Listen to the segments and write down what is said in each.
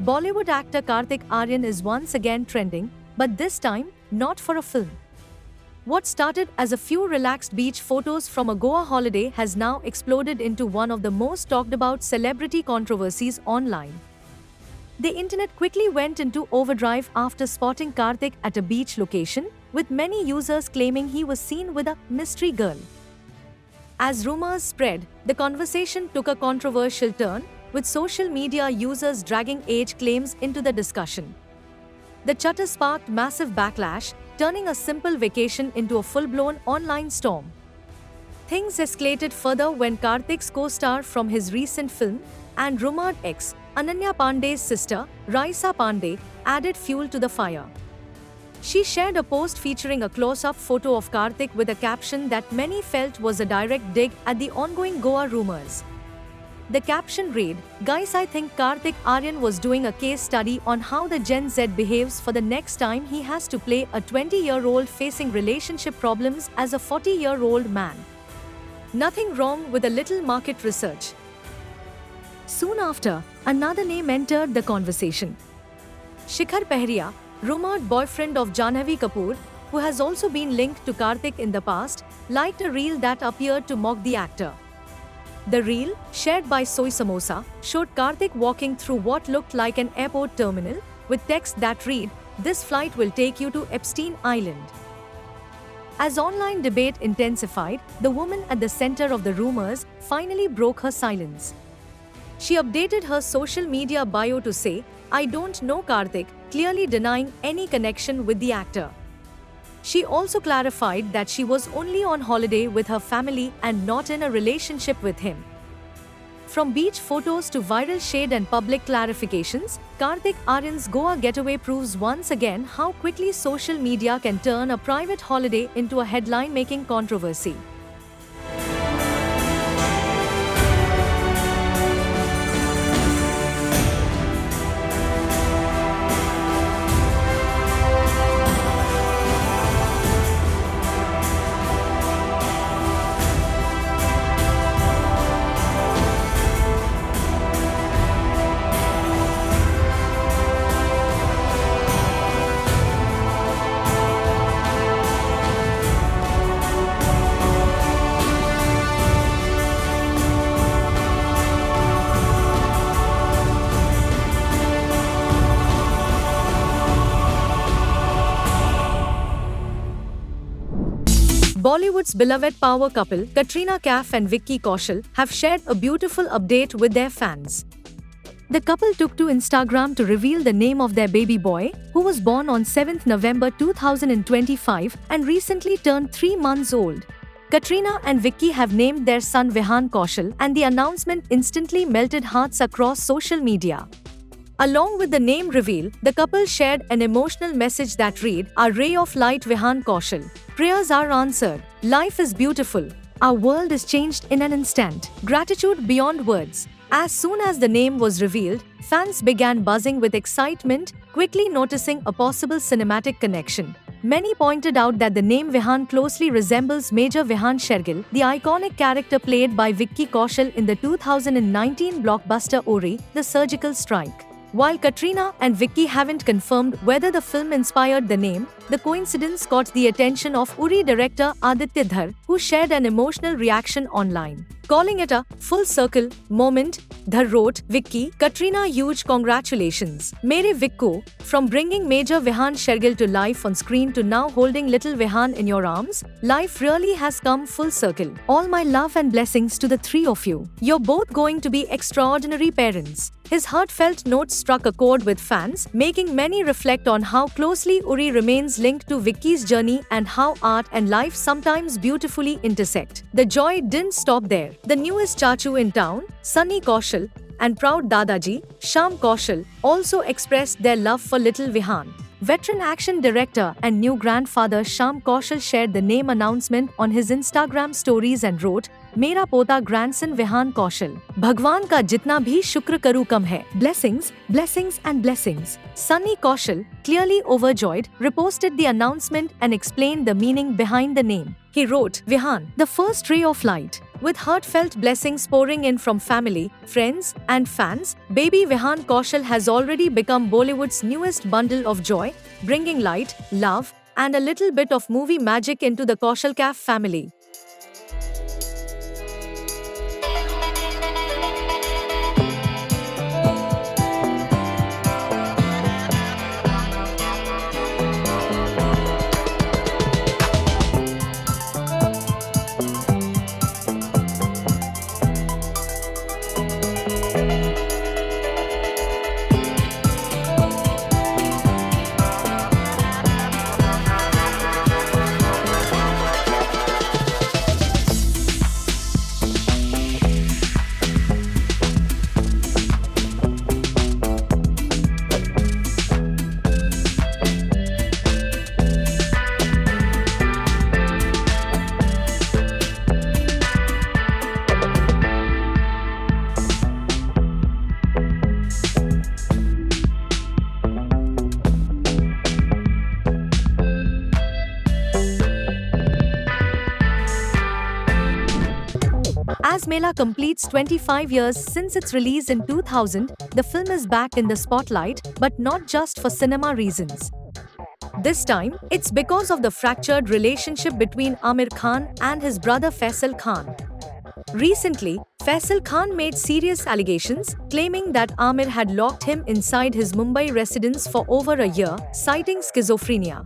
Bollywood actor Kartik Aaryan is once again trending, but this time, not for a film. What started as a few relaxed beach photos from a Goa holiday has now exploded into one of the most talked about celebrity controversies online. The internet quickly went into overdrive after spotting Kartik at a beach location, with many users claiming he was seen with a mystery girl. As rumors spread, the conversation took a controversial turn, with social media users dragging age claims into the discussion. The chatter sparked massive backlash, turning a simple vacation into a full-blown online storm. Things escalated further when Kartik's co-star from his recent film, and rumored ex, Ananya Pandey's sister, Raisa Pandey, added fuel to the fire. She shared a post featuring a close-up photo of Kartik with a caption that many felt was a direct dig at the ongoing Goa rumors. The caption read, "Guys, I think Kartik Aaryan was doing a case study on how the Gen Z behaves for the next time he has to play a 20-year-old facing relationship problems as a 40-year-old man. Nothing wrong with a little market research." Soon after, another name entered the conversation. Shikhar Pehriya, rumored boyfriend of Janhavi Kapoor, who has also been linked to Kartik in the past, liked a reel that appeared to mock the actor. The reel, shared by Soy Samosa, showed Kartik walking through what looked like an airport terminal, with text that read, "This flight will take you to Epstein Island." As online debate intensified, the woman at the center of the rumors finally broke her silence. She updated her social media bio to say, "I don't know Kartik," clearly denying any connection with the actor. She also clarified that she was only on holiday with her family and not in a relationship with him. From beach photos to viral shade and public clarifications, Kartik Aaryan's Goa getaway proves once again how quickly social media can turn a private holiday into a headline-making controversy. Bollywood's beloved power couple, Katrina Kaif and Vicky Kaushal, have shared a beautiful update with their fans. The couple took to Instagram to reveal the name of their baby boy, who was born on 7th November 2025 and recently turned 3 months old. Katrina and Vicky have named their son Vihan Kaushal, and the announcement instantly melted hearts across social media. Along with the name reveal, the couple shared an emotional message that read, "Our ray of light Vihan Kaushal. Prayers are answered. Life is beautiful. Our world is changed in an instant. Gratitude beyond words." As soon as the name was revealed, fans began buzzing with excitement, quickly noticing a possible cinematic connection. Many pointed out that the name Vihan closely resembles Major Vihan Shergill, the iconic character played by Vicky Kaushal in the 2019 blockbuster Uri, The Surgical Strike. While Katrina and Vicky haven't confirmed whether the film inspired the name, the coincidence caught the attention of Uri director Aditya Dhar, who shared an emotional reaction online. Calling it a full circle moment, Dhar wrote, "Vicky, Katrina, huge congratulations. Mere Vikku, from bringing Major Vihan Shergill to life on screen to now holding little Vihan in your arms, life really has come full circle. All my love and blessings to the three of you. You're both going to be extraordinary parents." His heartfelt note struck a chord with fans, making many reflect on how closely Uri remains linked to Vicky's journey and how art and life sometimes beautifully intersect. The joy didn't stop there. The newest Chachu in town, Sunny Kaushal, and proud Dadaji, Shyam Kaushal, also expressed their love for little Vihan. Veteran action director and new grandfather Shyam Kaushal shared the name announcement on his Instagram stories and wrote, "Mera pota grandson Vihan Kaushal. Bhagwan ka jitna bhi shukr karu kam hai. Blessings, blessings and blessings." Sunny Kaushal, clearly overjoyed, reposted the announcement and explained the meaning behind the name. He wrote, "Vihan, the first ray of light. With heartfelt blessings pouring in from family, friends, and fans, baby Vihan Kaushal has already become Bollywood's newest bundle of joy, bringing light, love, and a little bit of movie magic into the Kaushalkaf family. As Mela completes 25 years since its release in 2000, the film is back in the spotlight, but not just for cinema reasons. This time, it's because of the fractured relationship between Aamir Khan and his brother Faisal Khan. Recently, Faisal Khan made serious allegations, claiming that Aamir had locked him inside his Mumbai residence for over a year, citing schizophrenia.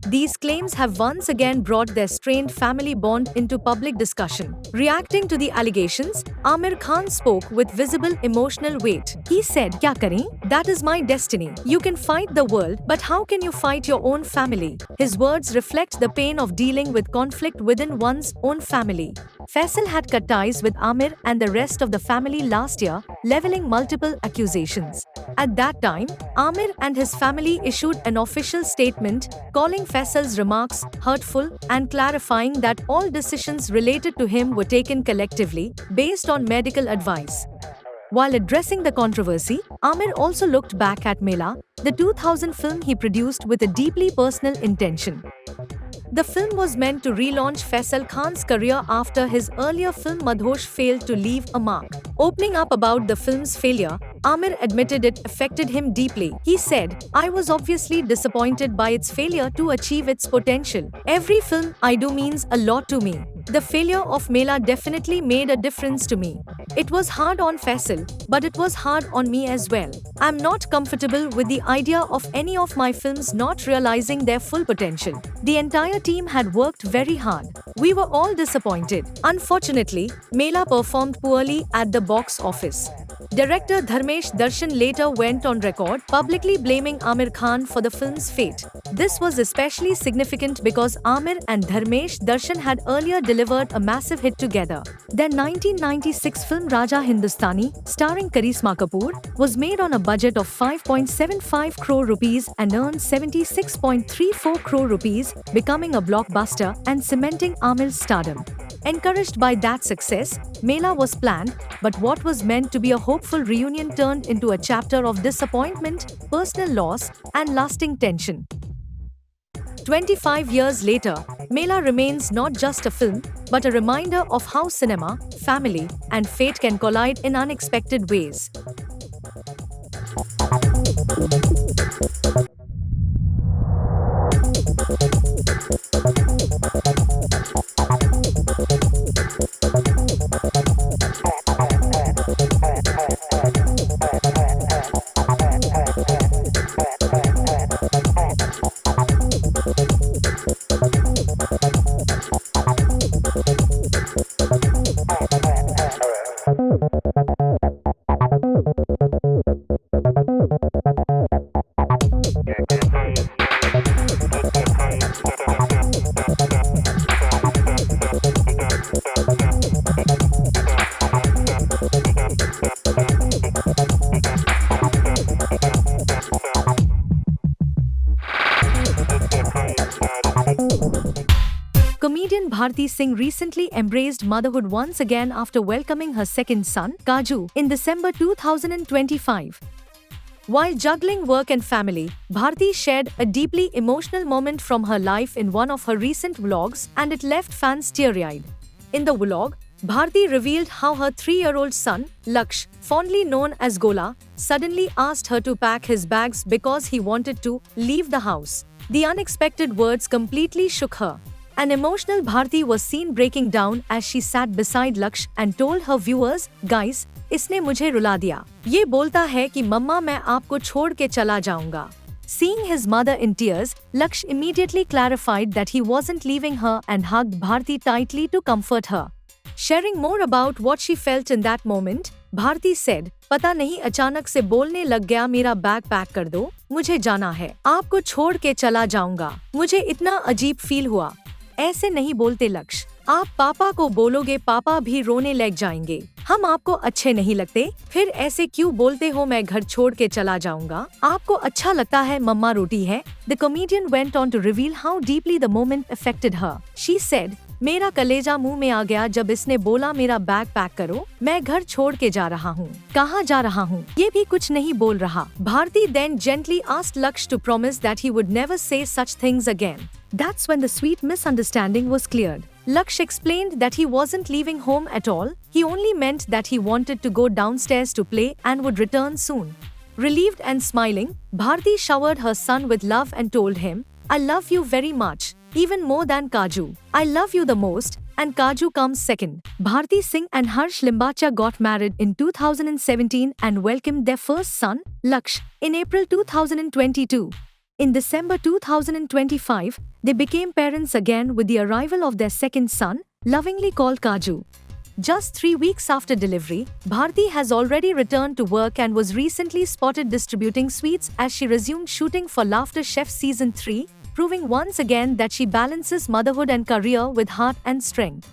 These claims have once again brought their strained family bond into public discussion. Reacting to the allegations, Aamir Khan spoke with visible emotional weight. He said, "Kya karein? That is my destiny. You can fight the world, but how can you fight your own family?" His words reflect the pain of dealing with conflict within one's own family. Faisal had cut ties with Aamir and the rest of the family last year, leveling multiple accusations. At that time, Aamir and his family issued an official statement calling Faisal's remarks hurtful and clarifying that all decisions related to him were taken collectively, based on medical advice. While addressing the controversy, Aamir also looked back at Mela, the 2000 film he produced with a deeply personal intention. The film was meant to relaunch Faisal Khan's career after his earlier film Madhosh failed to leave a mark. Opening up about the film's failure, Aamir admitted it affected him deeply. He said, "I was obviously disappointed by its failure to achieve its potential. Every film I do means a lot to me. The failure of Mela definitely made a difference to me. It was hard on Faisal, but it was hard on me as well. I'm not comfortable with the idea of any of my films not realizing their full potential. The entire team had worked very hard. We were all disappointed. Unfortunately, Mela performed poorly at the box office." Director Dharmesh Darshan later went on record publicly blaming Aamir Khan for the film's fate. This was especially significant because Aamir and Dharmesh Darshan had earlier delivered a massive hit together. Their 1996 film Raja Hindustani, starring Karisma Kapoor, was made on a budget of 5.75 crore rupees and earned 76.34 crore rupees, becoming a blockbuster and cementing Aamir's stardom. Encouraged by that success, Mela was planned, but what was meant to be a hopeful reunion turned into a chapter of disappointment, personal loss, and lasting tension. 25 years later, Mela remains not just a film, but a reminder of how cinema, family, and fate can collide in unexpected ways. Comedian Bharti Singh recently embraced motherhood once again after welcoming her second son, Kaju, in December 2025. While juggling work and family, Bharti shared a deeply emotional moment from her life in one of her recent vlogs, and it left fans teary-eyed. In the vlog, Bharti revealed how her 3-year-old son, Laksh, fondly known as Gola, suddenly asked her to pack his bags because he wanted to leave the house. The unexpected words completely shook her. An emotional Bharti was seen breaking down as she sat beside Laksh and told her viewers, "Guys, इसने मुझे रुला दिया। ये बोलता है कि मम्मा मैं आपको छोड़ के चला जाऊंगा." Seeing his mother in tears, Laksh immediately clarified that he wasn't leaving her and hugged Bharti tightly to comfort her. Sharing more about what she felt in that moment, Bharti said, "पता नहीं अचानक से बोलने लग गया मेरा bag pack कर दो, मुझे जाना है, आपको छोड़ के चला जाऊंगा। मुझे इतना अजीब फील हुआ। ऐसे नहीं बोलते लक्ष्य, आप पापा को बोलोगे पापा भी रोने लग जाएंगे। हम आपको अच्छे नहीं लगते, फिर ऐसे क्यों बोलते हो मैं घर छोड़ के चला जाऊंगा, आपको अच्छा लगता है मम्मा रोटी है?" The comedian went on to reveal how deeply the moment affected her. She said, "मेरा कलेजा मुंह में आ गया जब इसने बोला मेरा बैग पैक करो, मैं घर छोड़ के जा रहा हूँ। कहाँ जा रहा हूँ ये भी कुछ नहीं बोल रहा." Bharti then gently asked Laksh to promise that he would never say such things again. That's when the sweet misunderstanding was cleared. Laksh explained that he wasn't leaving home at all, he only meant that he wanted to go downstairs to play and would return soon. Relieved and smiling, Bharti showered her son with love and told him, "I love you very much, even more than Kaju. I love you the most, and Kaju comes second." Bharti Singh and Harsh Limbacha got married in 2017 and welcomed their first son, Laksh, in April 2022. In December 2025, they became parents again with the arrival of their second son, lovingly called Kaju. Just 3 weeks after delivery, Bharti has already returned to work and was recently spotted distributing sweets as she resumed shooting for Laughter Chef Season 3, proving once again that she balances motherhood and career with heart and strength.